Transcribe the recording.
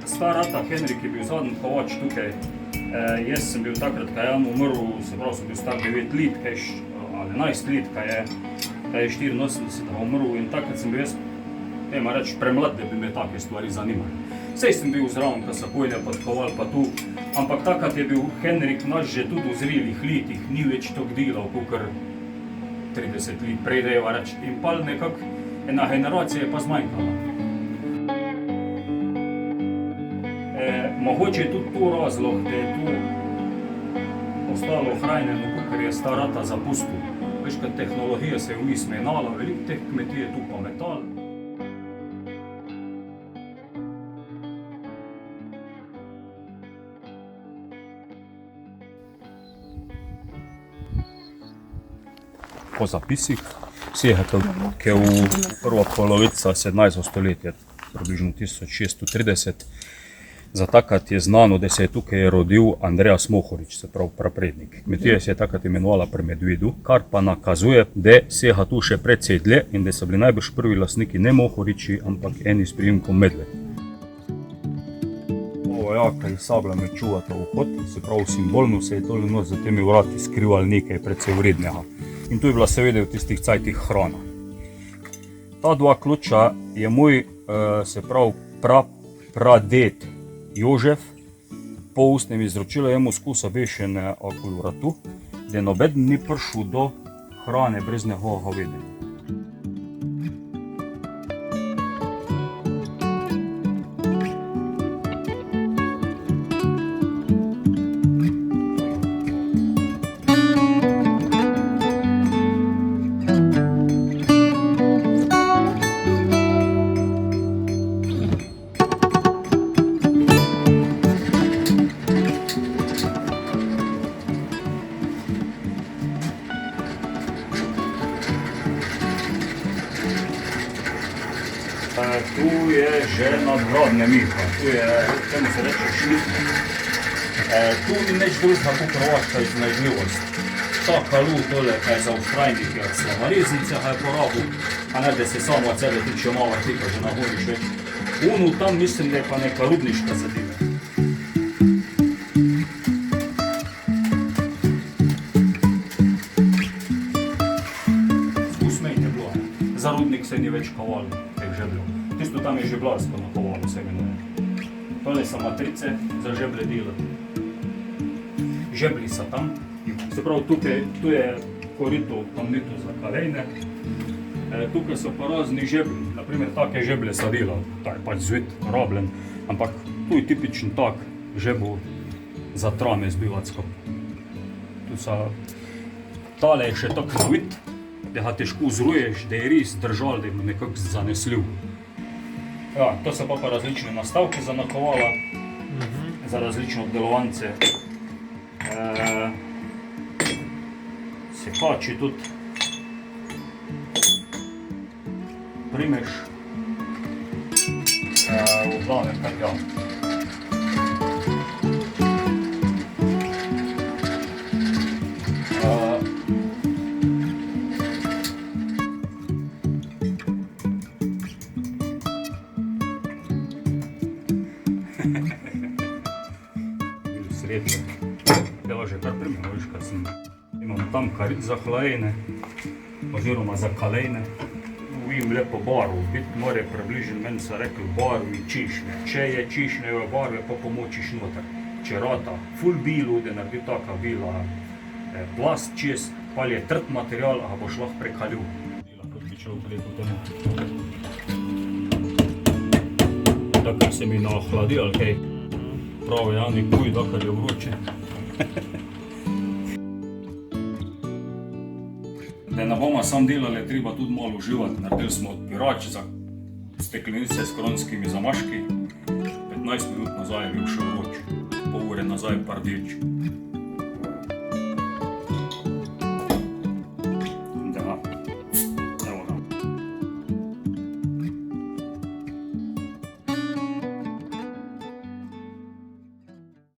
Star Rata Henrik je bil zadnji kovač tukaj. Jaz sem bil takrat, ko je on umrl, se pravi, sem bil star 9 let, ali 11 let, ko je 84 umrl, in takrat sem bil jaz, nema reči, premlad, da bi me take stvari zanimali. Sej sem bil zraven, ko so konja podkovali pa tu, ampak takrat je bil Henrik naš že tudi v zrelih letih, ni več toliko delal, kakor 30 let prej, dajva reči, in pa nekako ena generacija je pa zmanjkala. Mogoče je tudi to razlog, da je tu ostalo ohranjeno, kakor je Star Rata zapustil. Veš, kad tehnologija se je vmes menjala, veliko teh kmetij je tu pa metal. Po zapisih vseh, ki je v prva polovica 17. stoletja, približno 1630, za takrat je znano, da se je tukaj rodil Andreas Mohorič, se pravi praprednik. Kmetija se je takrat imenovala pri Medvedu, kar pa nakazuje, da sega tu še precej dlje in da so bili najbrž prvi lastniki ne Mohoriči, ampak eni s priimkom Medved. Vojaka iz sabljami čuvata vhod, se pravi simbolno se je tole noč za temi vrati skrivali nekaj precej vrednega. In tu je bila seveda v tistih cajtih hrana. Ta dva ključa je moj, se pravi, praded Jožef po ustnem izročilu jemu skusa vešene okoli vratu, da nobeden ni prišel do hrane brez njegovega vedenja. Tu je že nadvladne Miha, tu je, čemu se reče, šlifne. Tu ni nič drugega kot hrvaška iznajdljivost. Ta kalu tole, kaj je za ustrajnike, slavareznice, kaj je porabil, a ne da se samo od sebe tiče malo tika, že nahodiš več. Unu tam mislim, da je pa neka rudniška zadeva. Usmenj je bilo, za rudnik se ni več kovali, teh žebljev. Tisto tam je žeblarsko nakovalo, se imenuje. Tole so matrice za žeblje delati. Žeblji so tam, se pravi tukaj, tu je korito, kamnito za kalejne. Tukaj so pa razni žeblji, naprimer take žeblje so delali, tak je pač zvit, rabljen, ampak tu je tipičen tak žebel za trame zbivati skupaj. Tu so, tale je še tak zvit, da ga težko zruješ, da je res držal, da je nekako zanesljiv. Ja, to so pa različne nastavke za nakovala, za različne obdelovance. Sekači tudi, primeš, v glavnem kar ja. Sreče, dela že kar primeno, viš, kad sem imam tam karit za hlajene, oziroma za kalejne. Vidim lepo barvo, biti more približen, meni so rekli barvi čišne. Če je čišneve barve, pa pomočiš noter. Če rata ful bilu, da naredi taka bila plast čez, pa je trd material, a boš lahko prekalil. Kot bi čel preko temu. Tako se mi nahladi, ali kaj? Pravi, ja, nikuj, dokar je vroče. Da ne bomo sam delali, treba tudi malo uživati. Naredili smo odpirač za steklenice s kronskimi zamaški. 15 minut nazaj je bil še vroč, pol ure nazaj pa rdeč.